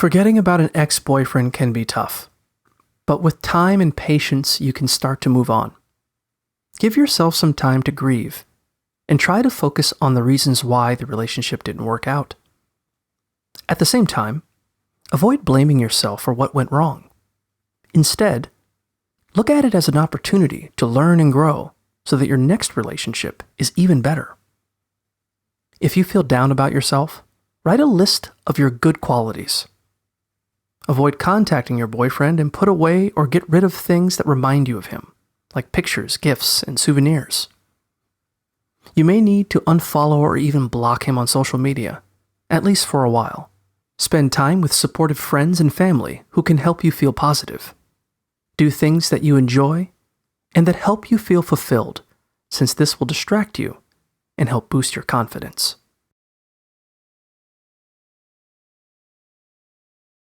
Forgetting about an ex-boyfriend can be tough, but with time and patience, you can start to move on. Give yourself some time to grieve, and try to focus on the reasons why the relationship didn't work out. At the same time, avoid blaming yourself for what went wrong. Instead, look at it as an opportunity to learn and grow so that your next relationship is even better. If you feel down about yourself, write a list of your good qualities. Avoid contacting your boyfriend and put away or get rid of things that remind you of him, like pictures, gifts, and souvenirs. You may need to unfollow or even block him on social media, at least for a while. Spend time with supportive friends and family who can help you feel positive. Do things that you enjoy and that help you feel fulfilled, since this will distract you and help boost your confidence.